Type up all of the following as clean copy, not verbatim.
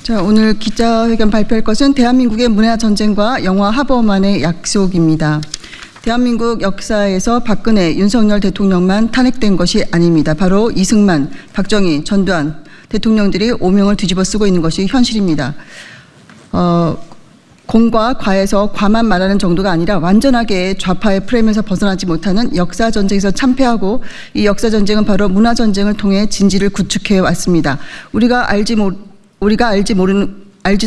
자, 오늘 기자회견 발표할 것은 대한민국의 문화전쟁과 영화 하버만의 약속입니다. 대한민국 역사에서 박근혜, 윤석열 대통령만 탄핵된 것이 아닙니다. 바로 이승만, 박정희, 전두환 대통령들이 오명을 뒤집어 쓰고 있는 것이 현실입니다. 공과 과에서 과만 말하는 정도가 아니라 완전하게 좌파의 프레임에서 벗어나지 못하는 역사전쟁에서 참패하고, 이 역사전쟁은 바로 문화전쟁을 통해 진지를 구축해 왔습니다. 우리가 알지도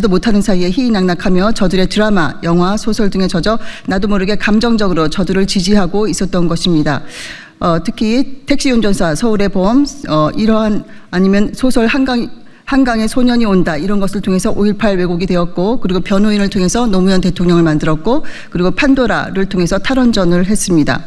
못하는 사이에 희희낙낙하며 저들의 드라마, 영화, 소설 등에 젖어 나도 모르게 감정적으로 저들을 지지하고 있었던 것입니다. 특히 택시 운전사, 서울의 보험, 이러한 아니면 소설 한강에 소년이 온다, 이런 것을 통해서 5.18 왜곡이 되었고, 그리고 변호인을 통해서 노무현 대통령을 만들었고, 그리고 판도라를 통해서 탈원전을 했습니다.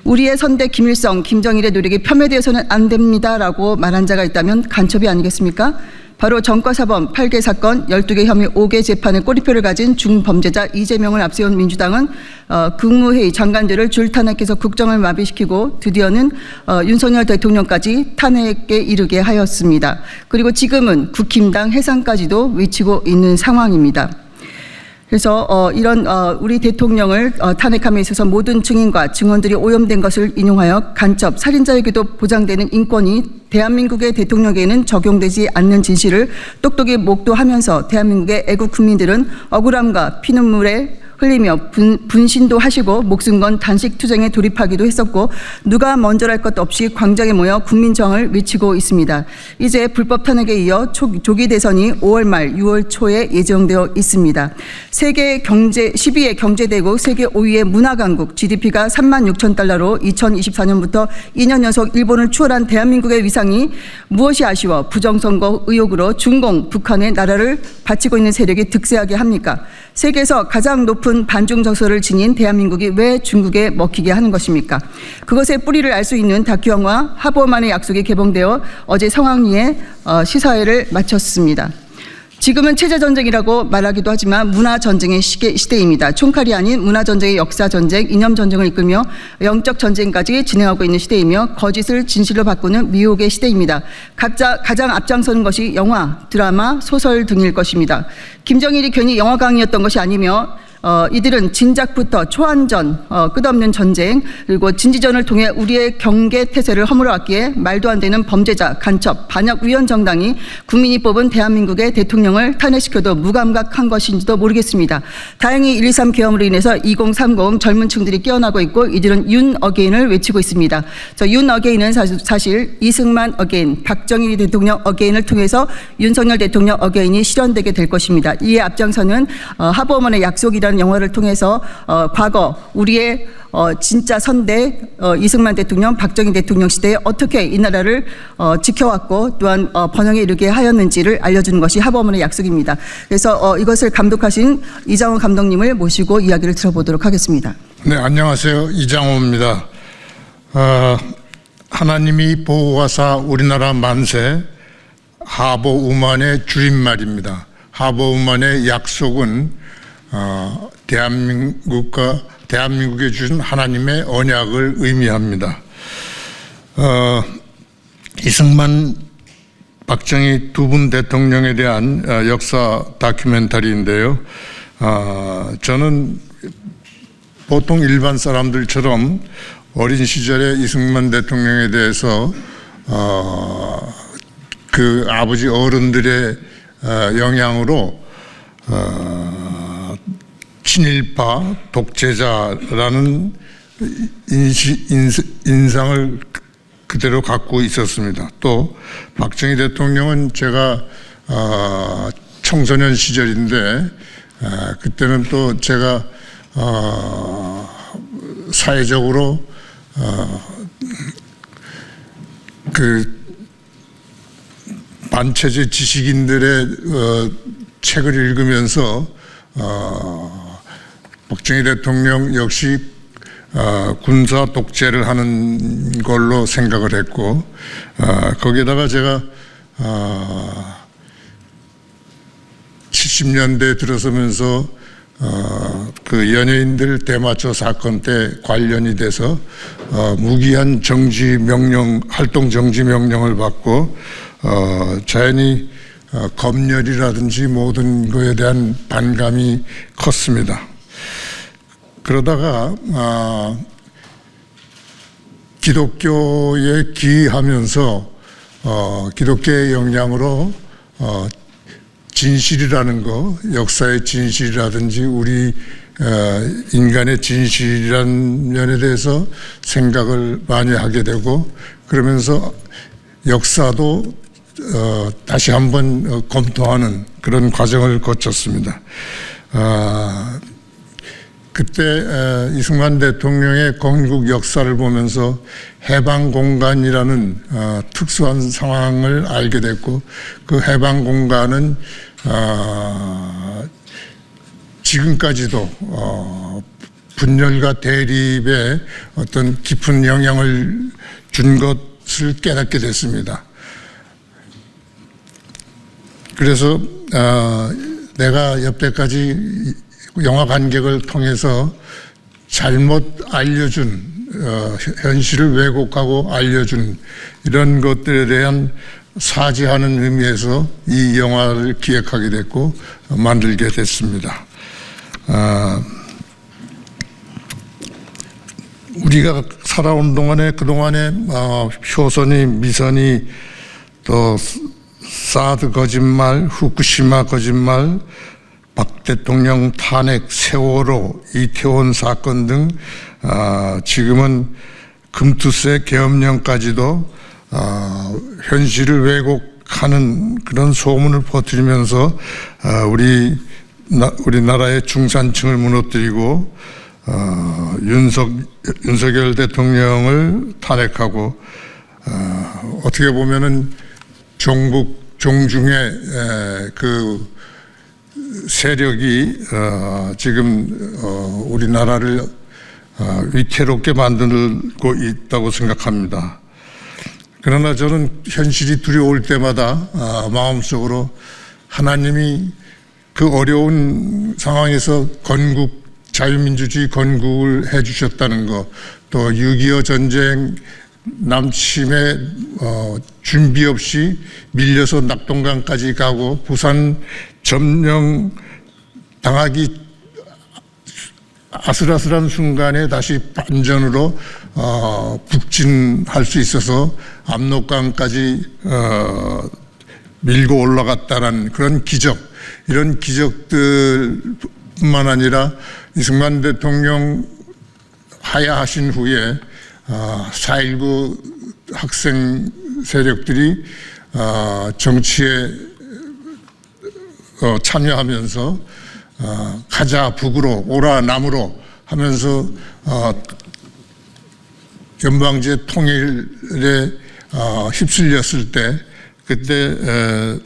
우리의 선대 김일성, 김정일의 노력이 폄훼되어서는 안 됩니다라고 말한 자가 있다면 간첩이 아니겠습니까? 바로 전과사범 8개 사건, 12개 혐의 5개 재판의 꼬리표를 가진 중범죄자 이재명을 앞세운 민주당은 국무회의 장관들을 줄탄핵해서 국정을 마비시키고 드디어는 윤석열 대통령까지 탄핵에 이르게 하였습니다. 그리고 지금은 국힘당 해산까지도 외치고 있는 상황입니다. 그래서 이런 우리 대통령을 탄핵함에 있어서 모든 증인과 증언들이 오염된 것을 인용하여 간첩, 살인자에게도 보장되는 인권이 대한민국의 대통령에게는 적용되지 않는 진실을 똑똑히 목도하면서 대한민국의 애국 국민들은 억울함과 피눈물에 흘리며 분신도 하시고 목숨 건 단식 투쟁에 돌입하기도 했었고, 누가 먼저랄 것 없이 광장에 모여 국민저항을 외치고 있습니다. 이제 불법 탄핵에 이어 조기 대선이 5월 말 6월 초에 예정되어 있습니다. 세계 12의 경제대국, 세계 5위의 문화강국, GDP가 36,000달러로 2024년부터 2년 연속 일본을 추월한 대한민국의 위상이 무엇이 아쉬워 부정선거 의혹으로 중공, 북한의 나라를 바치고 있는 세력이 득세하게 합니까? 세계에서 가장 높은 반중 정서를 지닌 대한민국이 왜 중국에 먹히게 하는 것입니까? 그것의 뿌리를 알 수 있는 다큐 영화 하버만의 약속이 개봉되어 어제 성황리에 시사회를 마쳤습니다. 지금은 체제전쟁이라고 말하기도 하지만 문화전쟁의 시대입니다. 총칼이 아닌 문화전쟁의 역사전쟁, 이념전쟁을 이끌며 영적 전쟁까지 진행하고 있는 시대이며 거짓을 진실로 바꾸는 미혹의 시대입니다. 가장 앞장서는 것이 영화, 드라마, 소설 등일 것입니다. 김정일이 괜히 영화광이었던 것이 아니며 이들은 진작부터 초안전, 끝없는 전쟁, 그리고 진지전을 통해 우리의 경계 태세를 허물어왔기에 말도 안 되는 범죄자, 간첩, 반역 위헌 정당이 국민이 뽑은 대한민국의 대통령을 탄핵시켜도 무감각한 것인지도 모르겠습니다. 다행히 1.23 계엄으로 인해서 2030 젊은 층들이 깨어나고 있고, 이들은 윤 어게인을 외치고 있습니다. 윤 어게인은 사실 이승만 어게인, 박정희 대통령 어게인을 통해서 윤석열 대통령 어게인이 실현되게 될 것입니다. 이에 앞장서는 하버만의 약속이라는 영화를 통해서 과거 우리의 진짜 선대 이승만 대통령, 박정희 대통령 시대에 어떻게 이 나라를 지켜왔고 또한 번영에 이르게 하였는지를 알려주는 것이 하버만의 약속입니다. 그래서 이것을 감독하신 이장호 감독님을 모시고 이야기를 들어보도록 하겠습니다. 네, 안녕하세요. 이장호입니다. 하나님이 보호하사 우리나라 만세, 하버우먼의 줄임말입니다. 하버우먼의 약속은 대한민국에 주신 하나님의 언약을 의미합니다. 이승만, 박정희 두 분 대통령에 대한 역사 다큐멘터리인데요. 저는 보통 일반 사람들처럼 어린 시절에 이승만 대통령에 대해서 그 아버지 어른들의 영향으로 친일파 독재자라는 인상을 그대로 갖고 있었습니다. 또 박정희 대통령은 제가 청소년 시절인데 그때는 또 제가 사회적으로 그 반체제 지식인들의 책을 읽으면서 박정희 대통령 역시 군사 독재를 하는 걸로 생각을 했고, 거기에다가 제가 70년대 들어서면서 그 연예인들 대마초 사건 때 관련이 돼서 무기한 정지 명령, 활동 정지 명령을 받고 자연히 검열이라든지 모든 것에 대한 반감이 컸습니다. 그러다가 기독교에 기이하면서 기독교의 영향으로 진실이라는 거, 역사의 진실이라든지 우리 인간의 진실이라는 면에 대해서 생각을 많이 하게 되고, 그러면서 역사도 다시 한번 검토하는 그런 과정을 거쳤습니다. 그때 이승만 대통령의 건국 역사를 보면서 해방공간이라는 특수한 상황을 알게 됐고, 그 해방공간은 지금까지도 분열과 대립에 어떤 깊은 영향을 준 것을 깨닫게 됐습니다. 그래서 내가 여태까지 영화 관객을 통해서 잘못 알려준 현실을 왜곡하고 알려준 이런 것들에 대한 사죄하는 의미에서 이 영화를 기획하게 됐고 만들게 됐습니다. 우리가 살아온 동안에 그동안에 효선이, 미선이, 또 사드 거짓말, 후쿠시마 거짓말, 박 대통령 탄핵, 세월호, 이태원 사건 등 지금은 금투세 계엄령까지도 현실을 왜곡하는 그런 소문을 퍼뜨리면서 우리나라의 중산층을 무너뜨리고 윤석열 대통령을 탄핵하고 어떻게 보면은 종중의 그 세력이 지금 우리나라를 위태롭게 만들고 있다고 생각합니다. 그러나 저는 현실이 두려울 때마다 마음속으로 하나님이 그 어려운 상황에서 자유민주주의 건국을 해주셨다는 것, 또 6.25 전쟁 남침에 준비 없이 밀려서 낙동강까지 가고 부산 점령 당하기 아슬아슬한 순간에 다시 반전으로 북진할 수 있어서 압록강까지 밀고 올라갔다는 그런 기적, 이런 기적들뿐만 아니라 이승만 대통령 하야하신 후에 4.19 학생 세력들이 정치에 참여하면서 가자 북으로 오라 남으로 하면서 연방제 통일에 휩쓸렸을 때, 그때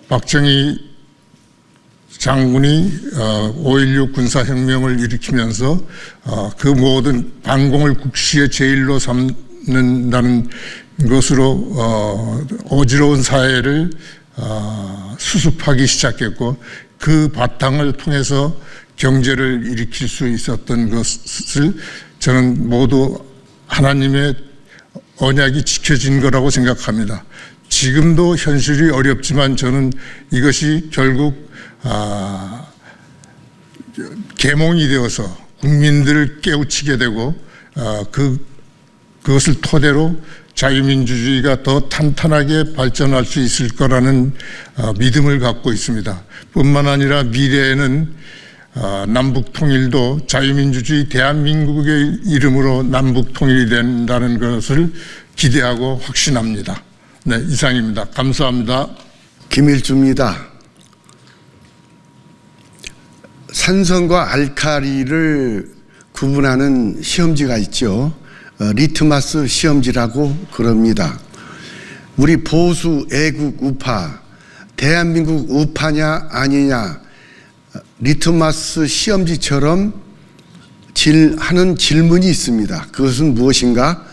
박정희 장군이 5.16 군사혁명을 일으키면서 그 모든 반공을 국시의 제일로 삼는다는 것으로 어지러운 사회를 수습하기 시작했고, 그 바탕을 통해서 경제를 일으킬 수 있었던 것을 저는 모두 하나님의 언약이 지켜진 거라고 생각합니다. 지금도 현실이 어렵지만 저는 이것이 결국 계몽이 되어서 국민들을 깨우치게 되고 그것을 토대로 자유민주주의가 더 탄탄하게 발전할 수 있을 거라는 믿음을 갖고 있습니다. 뿐만 아니라 미래에는 남북통일도 자유민주주의 대한민국의 이름으로 남북통일이 된다는 것을 기대하고 확신합니다. 네, 이상입니다. 감사합니다. 김일주입니다. 산성과 알카리를 구분하는 시험지가 있죠. 리트마스 시험지라고 그럽니다. 우리 보수 애국 우파, 대한민국 우파냐 아니냐, 리트마스 시험지처럼 하는 질문이 있습니다. 그것은 무엇인가?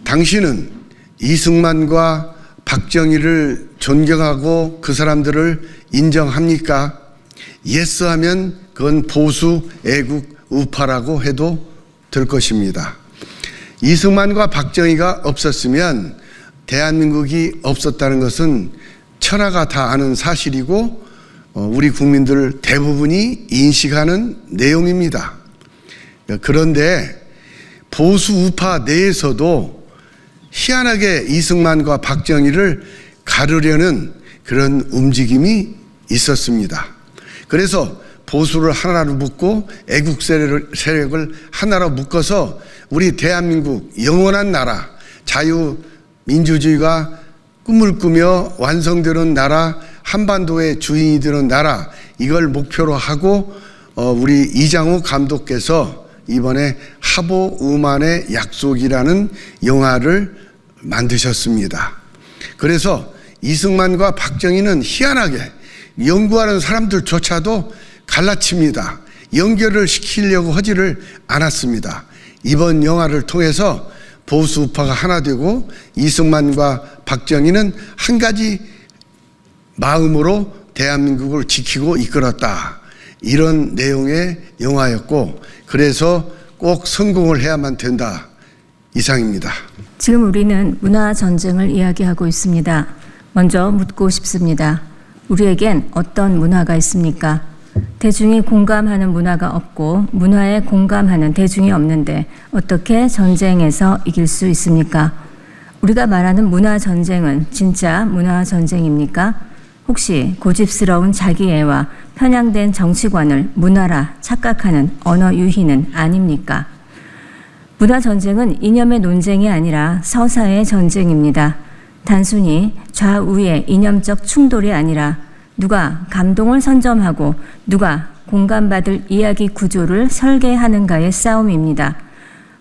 당신은 이승만과 박정희를 존경하고 그 사람들을 인정합니까? 예스 하면 그건 보수 애국 우파라고 해도 될 것입니다. 이승만과 박정희가 없었으면 대한민국이 없었다는 것은 천하가 다 아는 사실이고 우리 국민들 대부분이 인식하는 내용입니다. 그런데 보수 우파 내에서도 희한하게 이승만과 박정희를 가르려는 그런 움직임이 있었습니다. 그래서 보수를 하나로 묶고 애국 세력을 하나로 묶어서 우리 대한민국 영원한 나라, 자유민주주의가 꿈을 꾸며 완성되는 나라, 한반도의 주인이 되는 나라, 이걸 목표로 하고 우리 이장우 감독께서 이번에 하보 우만의 약속이라는 영화를 만드셨습니다. 그래서 이승만과 박정희는 희한하게 연구하는 사람들조차도 갈라칩니다. 연결을 시키려고 하지를 않았습니다. 이번 영화를 통해서 보수 우파가 하나 되고 이승만과 박정희는 한 가지 마음으로 대한민국을 지키고 이끌었다. 이런 내용의 영화였고, 그래서 꼭 성공을 해야만 된다. 이상입니다. 지금 우리는 문화 전쟁을 이야기하고 있습니다. 먼저 묻고 싶습니다. 우리에겐 어떤 문화가 있습니까? 대중이 공감하는 문화가 없고 문화에 공감하는 대중이 없는데 어떻게 전쟁에서 이길 수 있습니까? 우리가 말하는 문화 전쟁은 진짜 문화 전쟁입니까? 혹시 고집스러운 자기애와 편향된 정치관을 문화라 착각하는 언어 유희는 아닙니까? 문화 전쟁은 이념의 논쟁이 아니라 서사의 전쟁입니다. 단순히 좌우의 이념적 충돌이 아니라 누가 감동을 선점하고 누가 공감받을 이야기 구조를 설계하는가의 싸움입니다.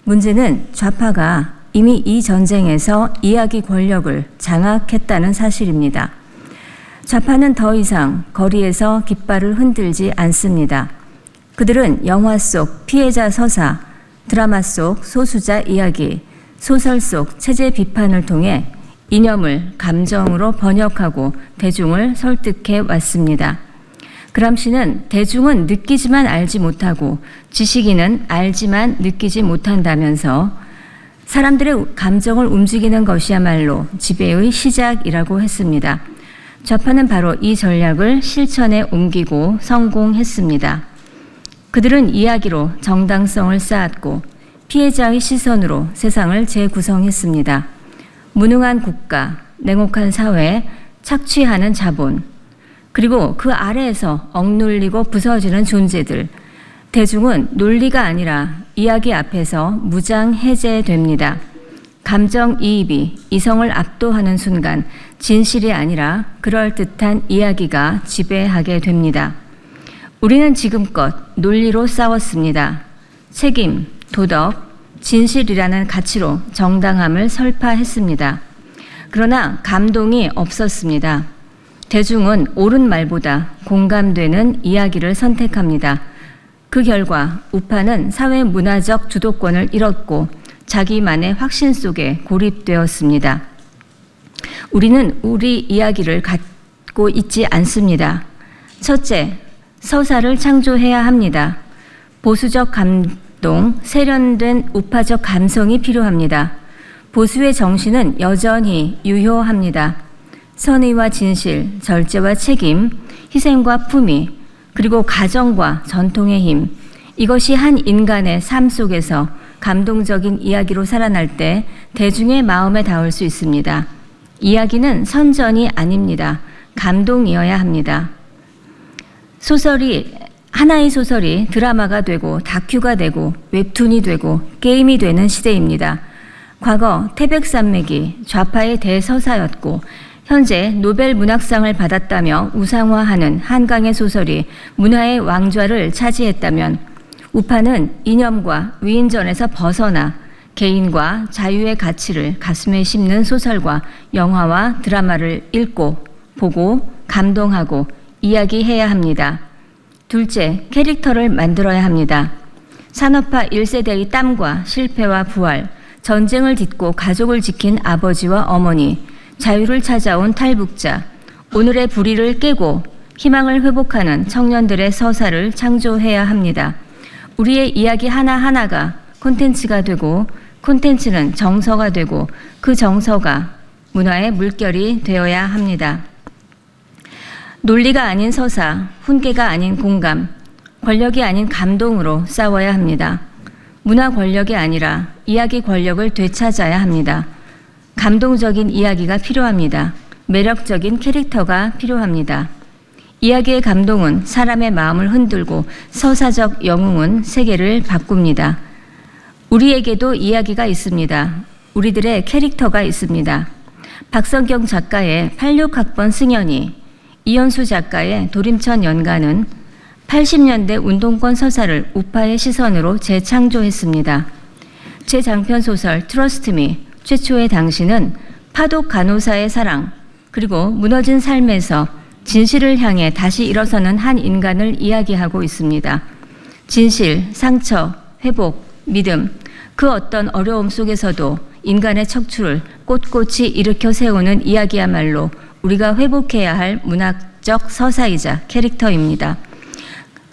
문제는 좌파가 이미 이 전쟁에서 이야기 권력을 장악했다는 사실입니다. 좌파는 더 이상 거리에서 깃발을 흔들지 않습니다. 그들은 영화 속 피해자 서사, 드라마 속 소수자 이야기, 소설 속 체제 비판을 통해 이념을 감정으로 번역하고 대중을 설득해 왔습니다. 그람시는 대중은 느끼지만 알지 못하고 지식인은 알지만 느끼지 못한다면서 사람들의 감정을 움직이는 것이야말로 지배의 시작이라고 했습니다. 좌파는 바로 이 전략을 실천에 옮기고 성공했습니다. 그들은 이야기로 정당성을 쌓았고 피해자의 시선으로 세상을 재구성했습니다. 무능한 국가, 냉혹한 사회, 착취하는 자본, 그리고 그 아래에서 억눌리고 부서지는 존재들, 대중은 논리가 아니라 이야기 앞에서 무장해제됩니다. 감정이입이 이성을 압도하는 순간 진실이 아니라 그럴듯한 이야기가 지배하게 됩니다. 우리는 지금껏 논리로 싸웠습니다. 책임, 도덕, 진실이라는 가치로 정당함을 설파했습니다. 그러나 감동이 없었습니다. 대중은 옳은 말보다 공감되는 이야기를 선택합니다. 그 결과 우파는 사회 문화적 주도권을 잃었고 자기만의 확신 속에 고립되었습니다. 우리는 우리 이야기를 갖고 있지 않습니다. 첫째, 서사를 창조해야 합니다. 보수적 감동, 세련된 우파적 감성이 필요합니다. 보수의 정신은 여전히 유효합니다. 선의와 진실, 절제와 책임, 희생과 품위, 그리고 가정과 전통의 힘, 이것이 한 인간의 삶 속에서 감동적인 이야기로 살아날 때 대중의 마음에 닿을 수 있습니다. 이야기는 선전이 아닙니다. 감동이어야 합니다. 하나의 소설이 드라마가 되고 다큐가 되고 웹툰이 되고 게임이 되는 시대입니다. 과거 태백산맥이 좌파의 대서사였고 현재 노벨 문학상을 받았다며 우상화하는 한강의 소설이 문화의 왕좌를 차지했다면 우파는 이념과 위인전에서 벗어나 개인과 자유의 가치를 가슴에 심는 소설과 영화와 드라마를 읽고 보고 감동하고 이야기해야 합니다. 둘째, 캐릭터를 만들어야 합니다. 산업화 1세대의 땀과 실패와 부활, 전쟁을 딛고 가족을 지킨 아버지와 어머니, 자유를 찾아온 탈북자, 오늘의 불의를 깨고 희망을 회복하는 청년들의 서사를 창조해야 합니다. 우리의 이야기 하나하나가 콘텐츠가 되고 콘텐츠는 정서가 되고 그 정서가 문화의 물결이 되어야 합니다. 논리가 아닌 서사, 훈계가 아닌 공감, 권력이 아닌 감동으로 싸워야 합니다. 문화 권력이 아니라 이야기 권력을 되찾아야 합니다. 감동적인 이야기가 필요합니다. 매력적인 캐릭터가 필요합니다. 이야기의 감동은 사람의 마음을 흔들고 서사적 영웅은 세계를 바꿉니다. 우리에게도 이야기가 있습니다. 우리들의 캐릭터가 있습니다. 박성경 작가의 86학번 승연이, 이현수 작가의 도림천 연가는 80년대 운동권 서사를 우파의 시선으로 재창조했습니다. 제 장편 소설 트러스트 미, 최초의 당신은 파독 간호사의 사랑, 그리고 무너진 삶에서 진실을 향해 다시 일어서는 한 인간을 이야기하고 있습니다. 진실, 상처, 회복, 믿음, 그 어떤 어려움 속에서도 인간의 척추를 꼿꼿이 일으켜 세우는 이야기야말로 우리가 회복해야 할 문학적 서사이자 캐릭터입니다.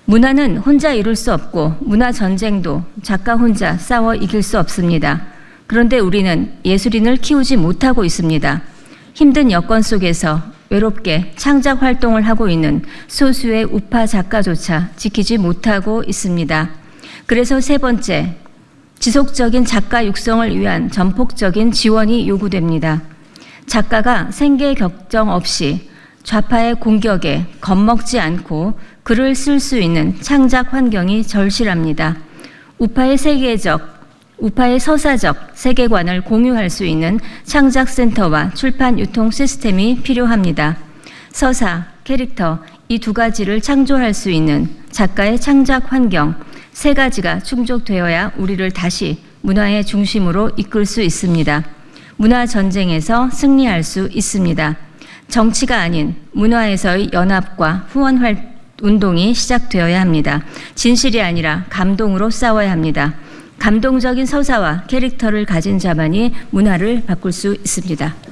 문화는 혼자 이룰 수 없고 문화 전쟁도 작가 혼자 싸워 이길 수 없습니다. 그런데 우리는 예술인을 키우지 못하고 있습니다. 힘든 여건 속에서 외롭게 창작 활동을 하고 있는 소수의 우파 작가조차 지키지 못하고 있습니다. 그래서 세 번째, 지속적인 작가 육성을 위한 전폭적인 지원이 요구됩니다. 작가가 생계 격정 없이 좌파의 공격에 겁먹지 않고 글을 쓸 수 있는 창작 환경이 절실합니다. 우파의 서사적 세계관을 공유할 수 있는 창작센터와 출판 유통 시스템이 필요합니다. 서사, 캐릭터, 이 두 가지를 창조할 수 있는 작가의 창작 환경, 세 가지가 충족되어야 우리를 다시 문화의 중심으로 이끌 수 있습니다. 문화 전쟁에서 승리할 수 있습니다. 정치가 아닌 문화에서의 연합과 후원 운동이 시작되어야 합니다. 진실이 아니라 감동으로 싸워야 합니다. 감동적인 서사와 캐릭터를 가진 자만이 문화를 바꿀 수 있습니다.